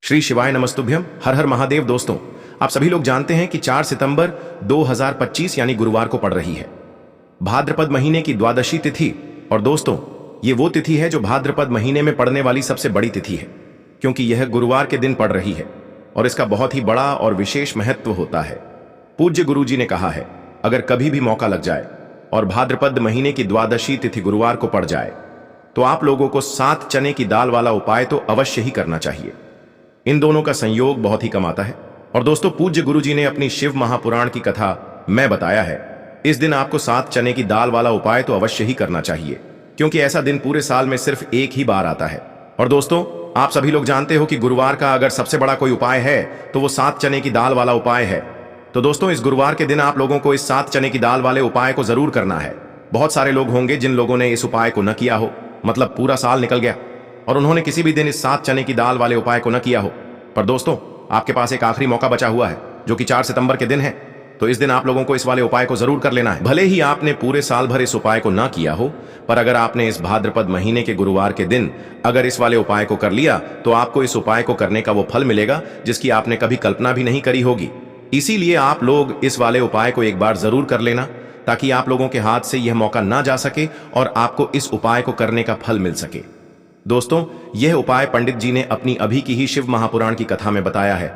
श्री शिवाय नमस्तुभ्यम। हर हर महादेव। दोस्तों, आप सभी लोग जानते हैं कि 4 सितंबर 2025 यानी गुरुवार को पड़ रही है भाद्रपद महीने की द्वादशी तिथि। और दोस्तों, ये वो तिथि है जो भाद्रपद महीने में पड़ने वाली सबसे बड़ी तिथि है, क्योंकि यह गुरुवार के दिन पड़ रही है और इसका बहुत ही बड़ा और विशेष महत्व होता है। पूज्य गुरु जी ने कहा है, अगर कभी भी मौका लग जाए और भाद्रपद महीने की द्वादशी तिथि गुरुवार को पड़ जाए तो आप लोगों को 7 चने की दाल वाला उपाय तो अवश्य ही करना चाहिए। इन दोनों का संयोग बहुत ही कम आता है। और दोस्तों, पूज्य गुरु जी ने अपनी शिव महापुराण की कथा में बताया है, इस दिन आपको 7 चने की दाल वाला उपाय तो अवश्य ही करना चाहिए, क्योंकि ऐसा दिन पूरे साल में सिर्फ एक ही बार आता है। और दोस्तों, आप सभी लोग जानते हो कि गुरुवार का अगर सबसे बड़ा कोई उपाय है तो वो 7 चने की दाल वाला उपाय है। तो दोस्तों, इस गुरुवार के दिन आप लोगों को इस 7 चने की दाल वाले उपाय को जरूर करना है। बहुत सारे लोग होंगे जिन लोगों ने इस उपाय को न किया हो, मतलब पूरा साल निकल गया और उन्होंने किसी भी दिन इस 7 चने की दाल वाले उपाय को न किया हो। पर दोस्तों, आपके पास एक आखिरी मौका बचा हुआ है, जो कि 4 सितंबर के दिन है। तो इस दिन आप लोगों को इस वाले उपाय को जरूर कर लेना है। भले ही आपने पूरे साल भर इस उपाय को ना किया हो, पर अगर आपने इस भाद्रपद महीने के गुरुवार के दिन अगर इस वाले उपाय को कर लिया तो आपको इस उपाय को करने का वो फल मिलेगा जिसकी आपने कभी कल्पना भी नहीं करी होगी। इसीलिए आप लोग इस वाले उपाय को एक बार जरूर कर लेना, ताकि आप लोगों के हाथ से यह मौका ना जा सके और आपको इस उपाय को करने का फल मिल सके। दोस्तों, यह उपाय पंडित जी ने अपनी अभी की ही शिव महापुराण की कथा में बताया है,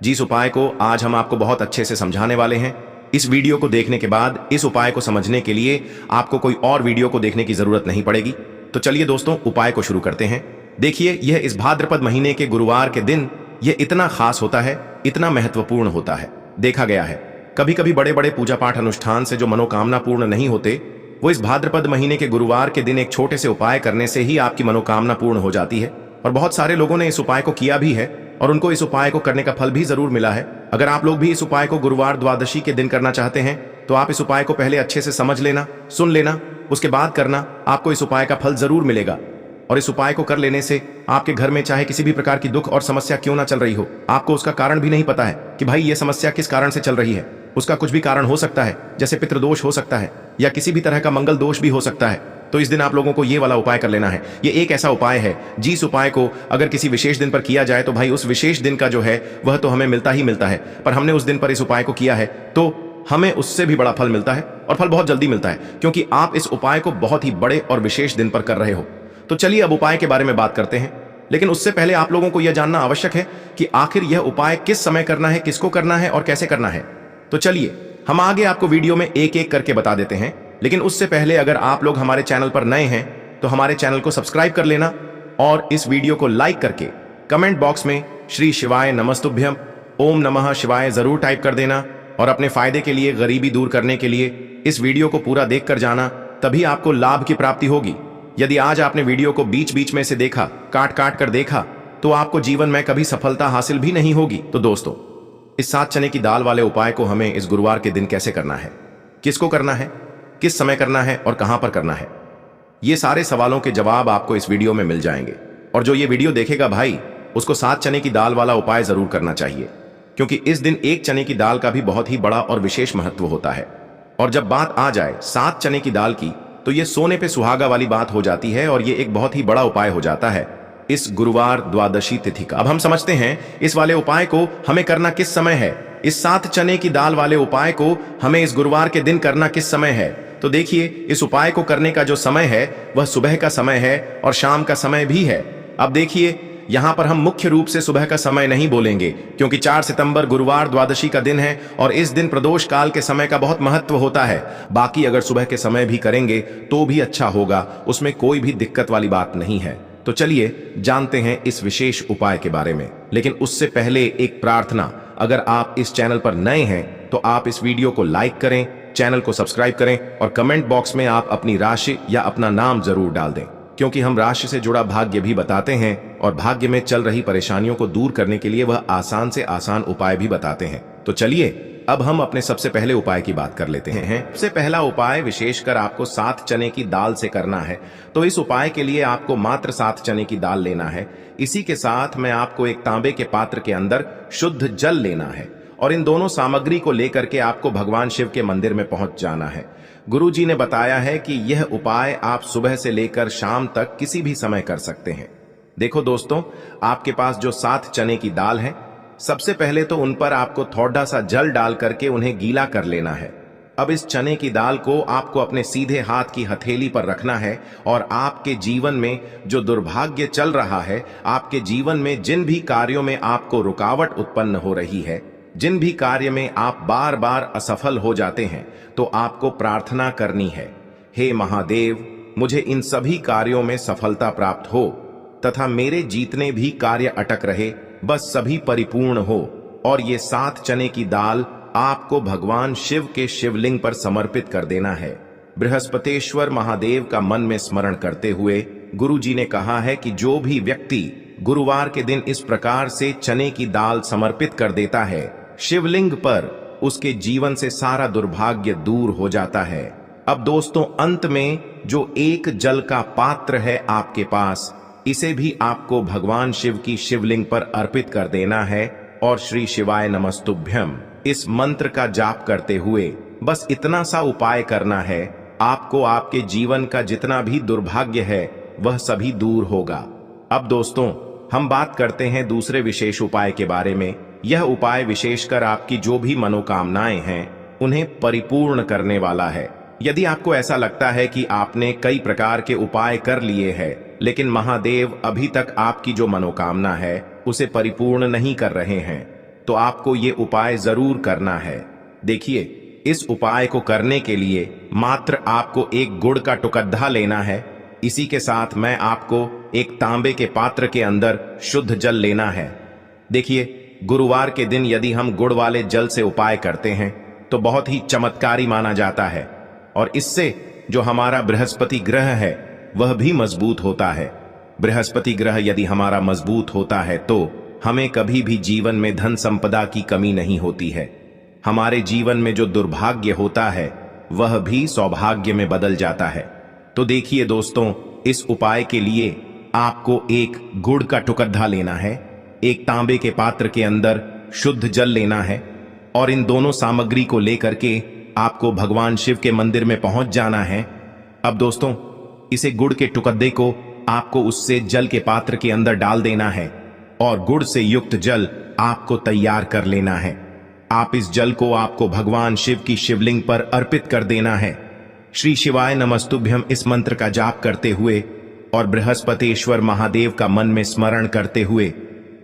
जिस उपाय को आज हम आपको बहुत अच्छे से समझाने वाले हैं। इस वीडियो को देखने के बाद इस उपाय को समझने के लिए आपको कोई और वीडियो को देखने की जरूरत नहीं पड़ेगी। तो चलिए दोस्तों, उपाय को शुरू करते हैं। देखिए, यह इस भाद्रपद महीने के गुरुवार के दिन यह इतना खास होता है, इतना महत्वपूर्ण होता है। देखा गया है, कभी कभी बड़े बड़े पूजा पाठ अनुष्ठान से जो मनोकामना पूर्ण नहीं होते, वो इस भाद्रपद महीने के गुरुवार के दिन एक छोटे से उपाय करने से ही आपकी मनोकामना पूर्ण हो जाती है। और बहुत सारे लोगों ने इस उपाय को किया भी है और उनको इस उपाय को करने का फल भी जरूर मिला है। अगर आप लोग भी इस उपाय को गुरुवार द्वादशी के दिन करना चाहते हैं तो आप इस उपाय को पहले अच्छे से समझ लेना, सुन लेना, उसके बाद करना। आपको इस उपाय का फल जरूर मिलेगा। और इस उपाय को कर लेने से आपके घर में चाहे किसी भी प्रकार की दुख और समस्या क्यों ना चल रही हो, आपको उसका कारण भी नहीं पता है कि भाई ये समस्या किस कारण से चल रही है। उसका कुछ भी कारण हो सकता है, जैसे पितृदोष हो सकता है या किसी भी तरह का मंगल दोष भी हो सकता है। तो इस दिन आप लोगों को ये वाला उपाय कर लेना है। ये एक ऐसा उपाय है जिस उपाय को अगर किसी विशेष दिन पर किया जाए तो भाई उस विशेष दिन का जो है वह तो हमें मिलता ही मिलता है, पर हमने उस दिन पर इस उपाय को किया है तो हमें उससे भी बड़ा फल मिलता है और फल बहुत जल्दी मिलता है, क्योंकि आप इस उपाय को बहुत ही बड़े और विशेष दिन पर कर रहे हो। तो चलिए अब उपाय के बारे में बात करते हैं, लेकिन उससे पहले आप लोगों को यह जानना आवश्यक है कि आखिर यह उपाय किस समय करना है, किसको करना है और कैसे करना है। तो चलिए हम आगे आपको वीडियो में एक एक करके बता देते हैं, लेकिन उससे पहले अगर आप लोग हमारे चैनल पर नए हैं तो हमारे चैनल को सब्सक्राइब कर लेना और इस वीडियो को लाइक करके कमेंट बॉक्स में श्री शिवाय नमस्तुभ्यम, ओम नमः शिवाय जरूर टाइप कर देना। और अपने फायदे के लिए, गरीबी दूर करने के लिए इस वीडियो को पूरा देख कर जाना, तभी आपको लाभ की प्राप्ति होगी। यदि आज आपने वीडियो को बीच बीच में से देखा, काट काट कर देखा, तो आपको जीवन में कभी सफलता हासिल भी नहीं होगी। तो दोस्तों, इस 7 चने की दाल वाले उपाय को हमें इस गुरुवार के दिन कैसे करना है, किसको करना है, किस समय करना है और कहां पर करना है, ये सारे सवालों के जवाब आपको इस वीडियो में मिल जाएंगे। और जो ये वीडियो देखेगा भाई, उसको 7 चने की दाल वाला उपाय जरूर करना चाहिए, क्योंकि इस दिन एक चने की दाल का भी बहुत ही बड़ा और विशेष महत्व होता है। और जब बात आ जाए 7 चने की दाल की, तो ये सोने पे सुहागा वाली बात हो जाती है और ये एक बहुत ही बड़ा उपाय हो जाता है इस गुरुवार द्वादशी तिथि का। अब हम समझते हैं इस वाले उपाय को हमें करना किस समय है। इस 7 चने की दाल वाले उपाय को हमें इस गुरुवार के दिन करना किस समय है। तो देखिए, इस उपाय को करने का जो समय है वह सुबह का समय है और शाम का समय भी है। अब देखिए, यहां पर हम मुख्य रूप से सुबह का समय नहीं बोलेंगे, क्योंकि 4 सितंबर गुरुवार द्वादशी का दिन है और इस दिन प्रदोष काल के समय का बहुत महत्व होता है। बाकी अगर सुबह के समय भी करेंगे तो भी अच्छा होगा, उसमें कोई भी दिक्कत वाली बात नहीं है। तो चलिए जानते हैं इस विशेष उपाय के बारे में। लेकिन उससे पहले एक प्रार्थना, अगर आप इस चैनल पर नए हैं तो आप इस वीडियो को लाइक करें, चैनल को सब्सक्राइब करें और कमेंट बॉक्स में आप अपनी राशि या अपना नाम जरूर डाल दें, क्योंकि हम राशि से जुड़ा भाग्य भी बताते हैं और भाग्य में चल रही परेशानियों को दूर करने के लिए वह आसान से आसान उपाय भी बताते हैं। तो चलिए अब हम अपने सबसे पहले उपाय की बात कर लेते हैं। सबसे पहला उपाय विशेषकर आपको 7 चने की दाल से करना है। तो इस उपाय के लिए आपको मात्र 7 चने की दाल लेना है। इसी के साथ में आपको एक तांबे के पात्र के अंदर शुद्ध जल लेना है और इन दोनों सामग्री को लेकर के आपको भगवान शिव के मंदिर में पहुंच जाना है। गुरु जी ने बताया है कि यह उपाय आप सुबह से लेकर शाम तक किसी भी समय कर सकते हैं। देखो दोस्तों, आपके पास जो 7 चने की दाल है, सबसे पहले तो उन पर आपको थोड़ा सा जल डाल करके उन्हें गीला कर लेना है। अब इस चने की दाल को आपको अपने सीधे हाथ की हथेली पर रखना है और आपके जीवन में जो दुर्भाग्य चल रहा है, आपके जीवन में जिन भी कार्यों में आपको रुकावट उत्पन्न हो रही है, जिन भी कार्य में आप बार बार असफल हो जाते हैं, तो आपको प्रार्थना करनी है, हे महादेव, मुझे इन सभी कार्यों में सफलता प्राप्त हो तथा मेरे जीतने भी कार्य अटक रहे, बस सभी परिपूर्ण हो। और ये 7 चने की दाल आपको भगवान शिव के शिवलिंग पर समर्पित कर देना है। बृहस्पतेश्वर महादेव का मन में स्मरण करते हुए गुरु जी ने कहा है कि जो भी व्यक्ति गुरुवार के दिन इस प्रकार से चने की दाल समर्पित कर देता है शिवलिंग पर, उसके जीवन से सारा दुर्भाग्य दूर हो जाता है। अब दोस्तों, अंत में जो एक जल का पात्र है आपके पास, इसे भी आपको भगवान शिव की शिवलिंग पर अर्पित कर देना है और श्री शिवाय नमस्तुभ्यम इस मंत्र का जाप करते हुए बस इतना सा उपाय करना है, आपको आपके जीवन का जितना भी दुर्भाग्य है वह सभी दूर होगा। अब दोस्तों, हम बात करते हैं दूसरे विशेष उपाय के बारे में। यह उपाय विशेषकर आपकी जो भी मनोकामनाएं हैं उन्हें परिपूर्ण करने वाला है। यदि आपको ऐसा लगता है कि आपने कई प्रकार के उपाय कर लिए हैं, लेकिन महादेव अभी तक आपकी जो मनोकामना है उसे परिपूर्ण नहीं कर रहे हैं, तो आपको ये उपाय जरूर करना है। देखिए, इस उपाय को करने के लिए मात्र आपको एक गुड़ का टुकड़ा लेना है। इसी के साथ मैं आपको एक तांबे के पात्र के अंदर शुद्ध जल लेना है। देखिए, गुरुवार के दिन यदि हम गुड़ वाले जल से उपाय करते हैं तो बहुत ही चमत्कारी माना जाता है और इससे जो हमारा बृहस्पति ग्रह है वह भी मजबूत होता है। बृहस्पति ग्रह यदि हमारा मजबूत होता है तो हमें कभी भी जीवन में धन संपदा की कमी नहीं होती है। हमारे जीवन में जो दुर्भाग्य होता है वह भी सौभाग्य में बदल जाता है। तो देखिए दोस्तों, इस उपाय के लिए आपको एक गुड़ का टुकड़ा लेना है, एक तांबे के पात्र के अंदर शुद्ध जल लेना है और इन दोनों सामग्री को लेकर के आपको भगवान शिव के मंदिर में पहुंच जाना है। अब दोस्तों, इसे गुड़ के टुकड़े को आपको उससे जल के पात्र के अंदर डाल देना है और गुड़ से युक्त जल आपको तैयार कर लेना है। आप इस जल को आपको भगवान शिव की शिवलिंग पर अर्पित कर देना है। श्री शिवाय नमस्तुभ्यम इस मंत्र का जाप करते हुए और बृहस्पतेश्वर महादेव का मन में स्मरण करते हुए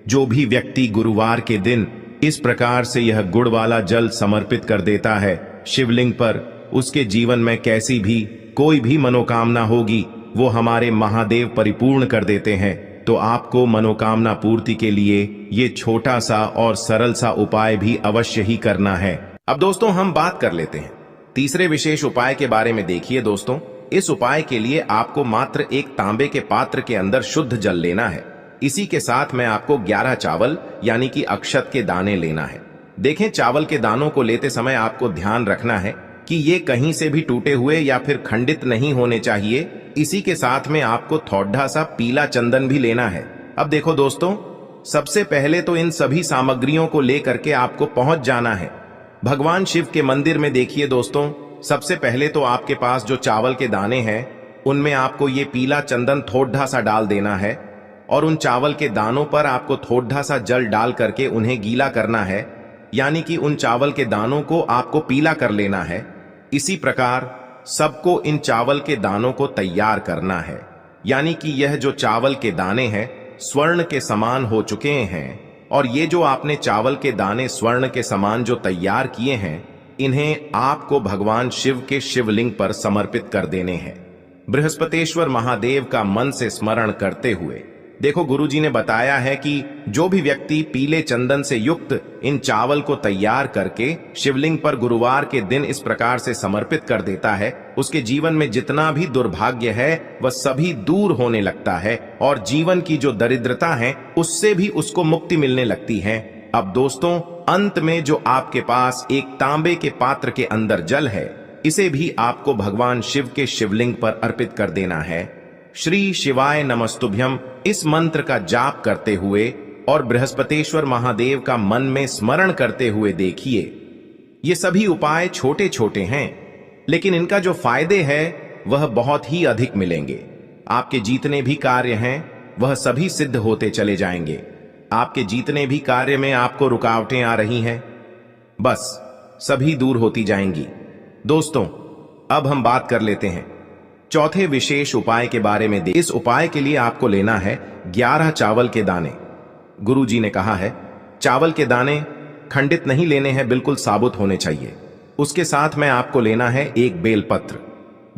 जो भी व्यक्ति गुरुवार के दिन इस प्रकार से यह गुड़ वाला जल समर्पित कर देता है शिवलिंग पर, उसके जीवन में कैसी भी कोई भी मनोकामना होगी वो हमारे महादेव परिपूर्ण कर देते हैं। तो आपको मनोकामना पूर्ति के लिए ये छोटा सा और सरल सा उपाय भी अवश्य ही करना है। अब दोस्तों, हम बात कर लेते हैं तीसरे विशेष उपाय के बारे में। देखिए दोस्तों, इस उपाय के लिए आपको मात्र एक तांबे के पात्र के अंदर शुद्ध जल लेना है। इसी के साथ में आपको 11 चावल यानी कि अक्षत के दाने लेना है। देखें, चावल के दानों को लेते समय आपको ध्यान रखना है कि ये कहीं से भी टूटे हुए या फिर खंडित नहीं होने चाहिए। इसी के साथ में आपको थोड़ा सा पीला चंदन भी लेना है। अब देखो दोस्तों, सबसे पहले तो इन सभी सामग्रियों को लेकर के आपको पहुंच जाना है भगवान शिव के मंदिर में। देखिए दोस्तों, सबसे पहले तो आपके पास जो चावल के दाने हैं उनमें आपको ये पीला चंदन थोड़ा सा डाल देना है और उन चावल के दानों पर आपको थोड़ा सा जल डाल करके उन्हें गीला करना है, यानी कि उन चावल के दानों को आपको पीला कर लेना है। इसी प्रकार सबको इन चावल के दानों को तैयार करना है, यानी कि यह जो चावल के दाने हैं स्वर्ण के समान हो चुके हैं और ये जो आपने चावल के दाने स्वर्ण के समान जो तैयार किए हैं, इन्हें आपको भगवान शिव के शिवलिंग पर समर्पित कर देने हैं बृहस्पतेश्वर महादेव का मन से स्मरण करते हुए। देखो, गुरुजी ने बताया है कि जो भी व्यक्ति पीले चंदन से युक्त इन चावल को तैयार करके शिवलिंग पर गुरुवार के दिन इस प्रकार से समर्पित कर देता है, उसके जीवन में जितना भी दुर्भाग्य है वह सभी दूर होने लगता है और जीवन की जो दरिद्रता है उससे भी उसको मुक्ति मिलने लगती है। अब दोस्तों, अंत में जो आपके पास एक तांबे के पात्र के अंदर जल है, इसे भी आपको भगवान शिव के शिवलिंग पर अर्पित कर देना है। श्री शिवाय नमस्तुभ्यम इस मंत्र का जाप करते हुए और बृहस्पतेश्वर महादेव का मन में स्मरण करते हुए देखिए, ये सभी उपाय छोटे छोटे हैं लेकिन इनका जो फायदे है वह बहुत ही अधिक मिलेंगे। आपके जितने भी कार्य हैं वह सभी सिद्ध होते चले जाएंगे। आपके जितने भी कार्य में आपको रुकावटें आ रही हैं, बस सभी दूर होती जाएंगी। दोस्तों, अब हम बात कर लेते हैं चौथे विशेष उपाय के बारे में। इस उपाय के लिए आपको लेना है 11 चावल के दाने। गुरु जी ने कहा है चावल के दाने खंडित नहीं लेने हैं, बिल्कुल साबुत होने चाहिए। उसके साथ में आपको लेना है एक बेलपत्र।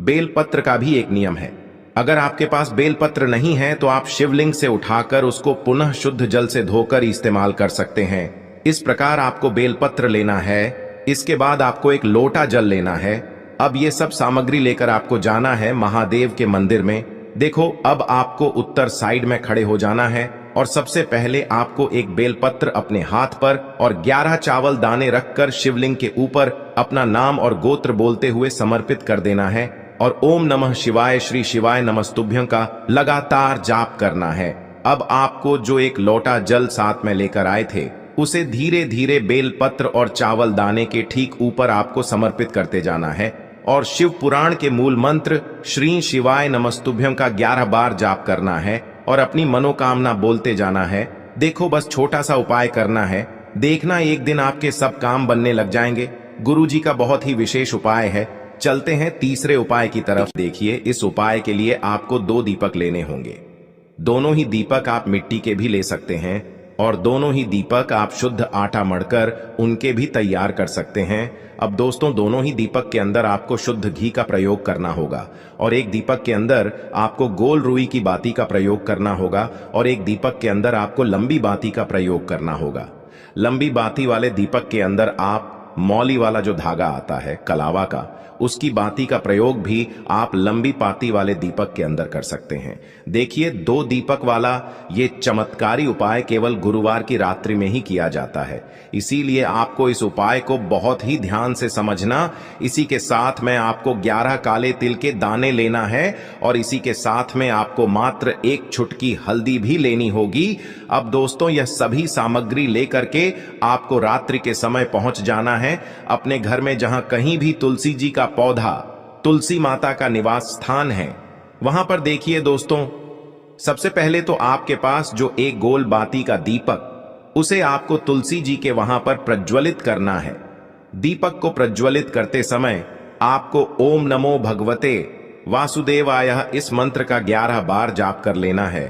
बेलपत्र का भी एक नियम है, अगर आपके पास बेलपत्र नहीं है तो आप शिवलिंग से उठाकर उसको पुनः शुद्ध जल से धोकर इस्तेमाल कर सकते हैं। इस प्रकार आपको बेलपत्र लेना है। इसके बाद आपको एक लोटा जल लेना है। अब ये सब सामग्री लेकर आपको जाना है महादेव के मंदिर में। देखो, अब आपको उत्तर साइड में खड़े हो जाना है और सबसे पहले आपको एक बेलपत्र अपने हाथ पर और 11 चावल दाने रखकर शिवलिंग के ऊपर अपना नाम और गोत्र बोलते हुए समर्पित कर देना है और ओम नमः शिवाय श्री शिवाय नमस्तुभ्यं का लगातार जाप करना है। अब आपको जो एक लोटा जल साथ में लेकर आए थे उसे धीरे धीरे बेलपत्र और चावल दाने के ठीक ऊपर आपको समर्पित करते जाना है और शिव पुराण के मूल मंत्र श्री शिवाय नमस्तुभ्यं का 11 बार जाप करना है और अपनी मनोकामना बोलते जाना है। देखो, बस छोटा सा उपाय करना है, देखना एक दिन आपके सब काम बनने लग जाएंगे। गुरु जी का बहुत ही विशेष उपाय है। चलते हैं तीसरे उपाय की तरफ। देखिए, इस उपाय के लिए आपको 2 दीपक लेने होंगे। दोनों ही दीपक आप मिट्टी के भी ले सकते हैं और दोनों ही दीपक आप शुद्ध आटा मढ़कर उनके भी तैयार कर सकते हैं। अब दोस्तों, दोनों ही दीपक के अंदर आपको शुद्ध घी का प्रयोग करना होगा और एक दीपक के अंदर आपको गोल रुई की बाती का प्रयोग करना होगा और एक दीपक के अंदर आपको लंबी बाती का प्रयोग करना होगा। लंबी बाती वाले दीपक के अंदर आप मौली वाला जो धागा आता है कलावा का, उसकी बाती का प्रयोग भी आप लंबी पाती वाले दीपक के अंदर कर सकते हैं। देखिए, 2 दीपक वाला ये चमत्कारी उपाय केवल गुरुवार की रात्रि में ही किया जाता है, इसीलिए आपको इस उपाय को बहुत ही ध्यान से समझना। इसी के साथ में आपको 11 काले तिल के दाने लेना है और इसी के साथ में आपको मात्र 1 चुटकी हल्दी भी लेनी होगी। अब दोस्तों, यह सभी सामग्री लेकर के आपको रात्रि के समय पहुंच जाना है अपने घर में, जहां कहीं भी तुलसी जी का पौधा, तुलसी माता का निवास स्थान है, वहां पर देखिए दोस्तों, सबसे पहले तो आपके पास जो एक गोल बाती का दीपक, उसे आपको तुलसी जी के वहां पर प्रज्वलित करना है। दीपक को प्रज्वलित करते समय आपको ओम नमो भगवते वासुदेवाय इस मंत्र का 11 बार जाप कर लेना है।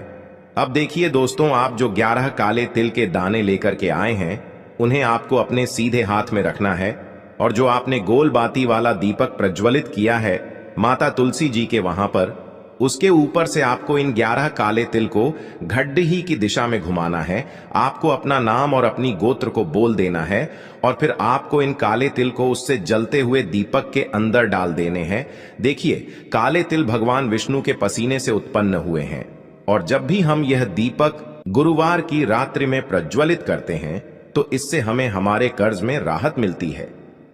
अब देखिए दोस्तों, आप जो 11 काले तिल के दाने लेकर के आए हैं उन्हें आपको अपने सीधे हाथ में रखना है और जो आपने गोल बाती वाला दीपक प्रज्वलित किया है माता तुलसी जी के वहां पर, उसके ऊपर से आपको इन 11 काले तिल को घड्डी की दिशा में घुमाना है। आपको अपना नाम और अपनी गोत्र को बोल देना है और फिर आपको इन काले तिल को उससे जलते हुए दीपक के अंदर डाल देने हैं। देखिए, काले तिल भगवान विष्णु के पसीने से उत्पन्न हुए हैं और जब भी हम यह दीपक गुरुवार की रात्रि में प्रज्वलित करते हैं तो इससे हमें हमारे कर्ज में राहत मिलती है,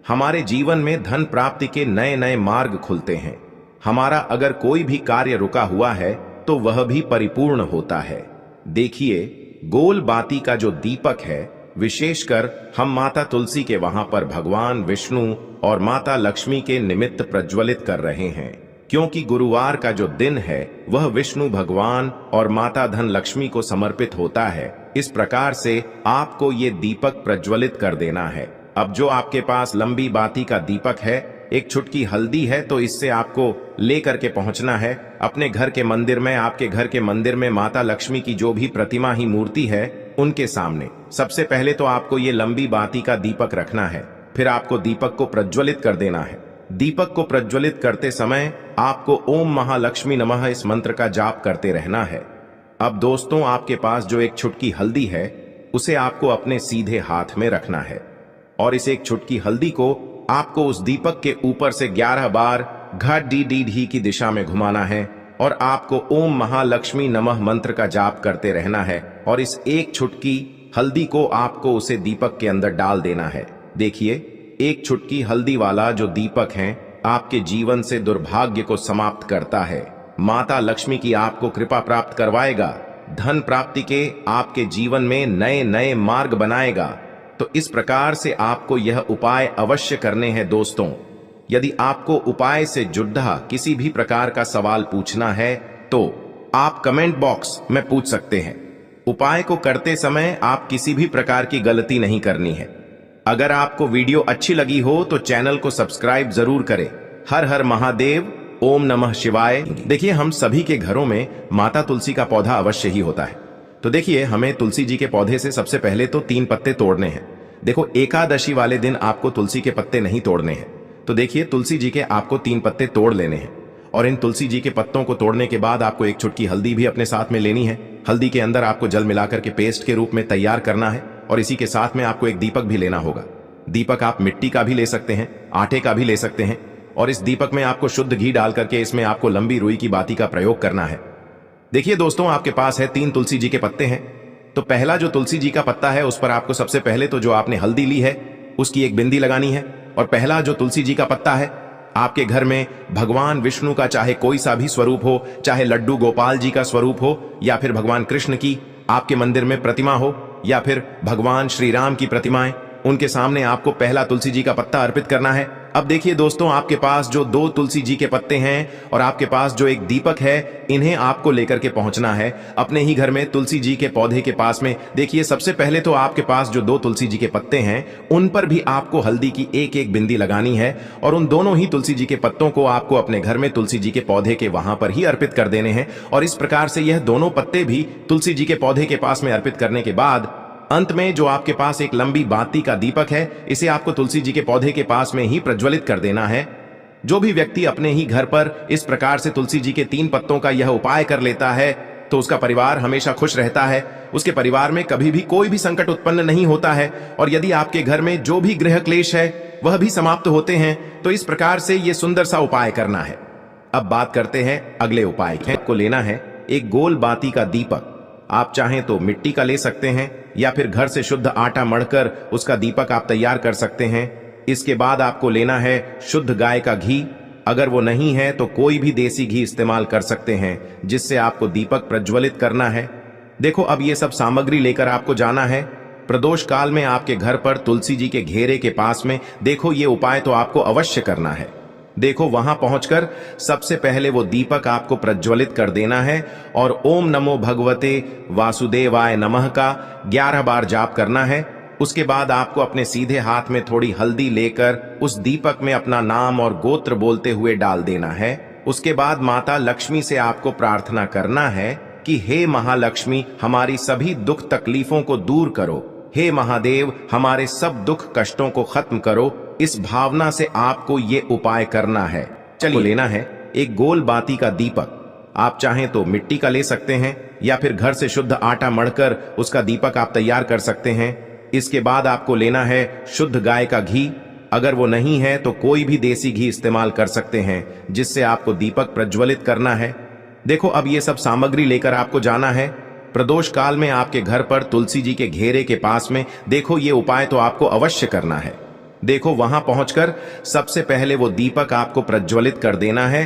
हमारे जीवन में धन प्राप्ति के नए नए मार्ग खुलते हैं, हमारा अगर कोई भी कार्य रुका हुआ है तो वह भी परिपूर्ण होता है। देखिए, गोल बाती का जो दीपक है, विशेषकर हम माता तुलसी के वहां पर भगवान विष्णु और माता लक्ष्मी के निमित्त प्रज्वलित कर रहे हैं, क्योंकि गुरुवार का जो दिन है वह विष्णु भगवान और माता धन लक्ष्मी को समर्पित होता है। इस प्रकार से आपको ये दीपक प्रज्वलित कर देना है। अब जो आपके पास लंबी बाती का दीपक है, 1 चुटकी हल्दी है, तो इससे आपको लेकर के पहुंचना है अपने घर के मंदिर में। आपके घर के मंदिर में माता लक्ष्मी की जो भी प्रतिमा ही मूर्ति है उनके सामने सबसे पहले तो आपको ये लंबी बाती का दीपक रखना है, फिर आपको दीपक को प्रज्वलित कर देना है। दीपक को प्रज्वलित करते समय आपको ओम महालक्ष्मी नमः इस मंत्र का जाप करते रहना है। अब दोस्तों, आपके पास जो 1 चुटकी हल्दी है उसे आपको अपने सीधे हाथ में रखना है और इस 1 चुटकी हल्दी को आपको उस दीपक के ऊपर से 11 बार घडी की दिशा में घुमाना है और आपको ओम महालक्ष्मी नमः मंत्र का जाप करते रहना है और इस 1 चुटकी हल्दी को आपको उसे दीपक के अंदर डाल देना है। देखिए, 1 चुटकी हल्दी वाला जो दीपक है आपके जीवन से दुर्भाग्य को समाप्त करता है, माता लक्ष्मी की आपको कृपा प्राप्त करवाएगा, धन प्राप्ति के आपके जीवन में नए नए मार्ग बनाएगा। तो इस प्रकार से आपको यह उपाय अवश्य करने हैं दोस्तों। यदि आपको उपाय से जुड़ा किसी भी प्रकार का सवाल पूछना है तो आप कमेंट बॉक्स में पूछ सकते हैं। उपाय को करते समय आप किसी भी प्रकार की गलती नहीं करनी है। अगर आपको वीडियो अच्छी लगी हो तो चैनल को सब्सक्राइब जरूर करें। हर हर महादेव, ओम नमः शिवाय। देखिए, हम सभी के घरों में माता तुलसी का पौधा अवश्य ही होता है। तो देखिए, हमें तुलसी जी के पौधे से सबसे पहले तो 3 पत्ते तोड़ने हैं। देखो, एकादशी वाले दिन आपको तुलसी के पत्ते नहीं तोड़ने हैं। तो देखिए, तुलसी जी के आपको 3 पत्ते तोड़ लेने हैं और इन तुलसी जी के पत्तों को तोड़ने के बाद आपको 1 चुटकी हल्दी भी अपने साथ में लेनी है। हल्दी के अंदर आपको जल मिलाकर के पेस्ट के रूप में तैयार करना है और इसी के साथ में आपको एक दीपक भी लेना होगा। दीपक आप मिट्टी का भी ले सकते हैं, आटे का भी ले सकते हैं और इस दीपक में आपको शुद्ध घी डाल करके इसमें आपको लंबी रुई की बाती का प्रयोग करना है। देखिए दोस्तों, आपके पास है 3 तुलसी जी के पत्ते हैं। तो पहला जो तुलसी जी का पत्ता है उस पर आपको सबसे पहले तो जो आपने हल्दी ली है उसकी एक बिंदी लगानी है। और पहला जो तुलसी जी का पत्ता है, आपके घर में भगवान विष्णु का चाहे कोई सा भी स्वरूप हो, चाहे लड्डू गोपाल जी का स्वरूप हो या फिर भगवान कृष्ण की आपके मंदिर में प्रतिमा हो या फिर भगवान श्री राम की प्रतिमाएं, उनके सामने आपको पहला तुलसी जी का पत्ता अर्पित करना है। अब देखिए दोस्तों, आपके पास जो 2 तुलसी जी के पत्ते हैं और आपके पास जो एक दीपक है, इन्हें आपको लेकर के पहुंचना है अपने ही घर में तुलसी जी के पौधे के पास में। देखिए, सबसे पहले तो आपके पास जो 2 तुलसी जी के पत्ते हैं उन पर भी आपको हल्दी की एक बिंदी लगानी है और उन दोनों ही तुलसी जी के पत्तों को आपको अपने घर में तुलसी जी के पौधे के वहां पर ही अर्पित कर देने हैं। और इस प्रकार से यह दोनों पत्ते भी तुलसी जी के पौधे के पास में अर्पित करने के बाद अंत में जो आपके पास एक लंबी बाती का दीपक है, इसे आपको तुलसी जी के पौधे के पास में ही प्रज्वलित कर देना है। जो भी व्यक्ति अपने ही घर पर इस प्रकार से तुलसी जी के 3 पत्तों का यह उपाय कर लेता है तो उसका परिवार हमेशा खुश रहता है। उसके परिवार में कभी भी कोई भी संकट उत्पन्न नहीं होता है और यदि आपके घर में जो भी गृह क्लेश है वह भी समाप्त होते हैं। तो इस प्रकार से यह सुंदर सा उपाय करना है। अब बात करते हैं अगले उपाय की। आपको लेना है एक गोल बाती का दीपक। आप चाहें तो मिट्टी का ले सकते हैं या फिर घर से शुद्ध आटा मढ़कर उसका दीपक आप तैयार कर सकते हैं। इसके बाद आपको लेना है शुद्ध गाय का घी। अगर वो नहीं है तो कोई भी देसी घी इस्तेमाल कर सकते हैं जिससे आपको दीपक प्रज्वलित करना है। देखो, अब ये सब सामग्री लेकर आपको जाना है प्रदोष काल में आपके घर पर तुलसी जी के घेरे के पास में। देखो, ये उपाय तो आपको अवश्य करना है। देखो, वहां पहुंचकर सबसे पहले वो दीपक आपको प्रज्वलित कर देना है और ओम नमो भगवते वासुदेवाय नमः का 11 बार जाप करना है। उसके बाद आपको अपने सीधे हाथ में थोड़ी हल्दी लेकर उस दीपक में अपना नाम और गोत्र बोलते हुए डाल देना है। उसके बाद माता लक्ष्मी से आपको प्रार्थना करना है कि हे महालक्ष्मी, हमारी सभी दुख तकलीफों को दूर करो। हे महादेव, हमारे सब दुख कष्टों को खत्म करो। इस भावना से आपको ये उपाय करना है। चलिए, लेना है एक गोल बाती का दीपक। आप चाहें तो मिट्टी का ले सकते हैं या फिर घर से शुद्ध आटा मढ़कर उसका दीपक आप तैयार कर सकते हैं। इसके बाद आपको लेना है शुद्ध गाय का घी। अगर वो नहीं है तो कोई भी देसी घी इस्तेमाल कर सकते हैं जिससे आपको दीपक प्रज्वलित करना है। देखो, अब ये सब सामग्री लेकर आपको जाना है प्रदोष काल में आपके घर पर तुलसी जी के घेरे के पास में। देखो, ये उपाय तो आपको अवश्य करना है। देखो, वहां पहुंचकर सबसे पहले वो दीपक आपको प्रज्वलित कर देना है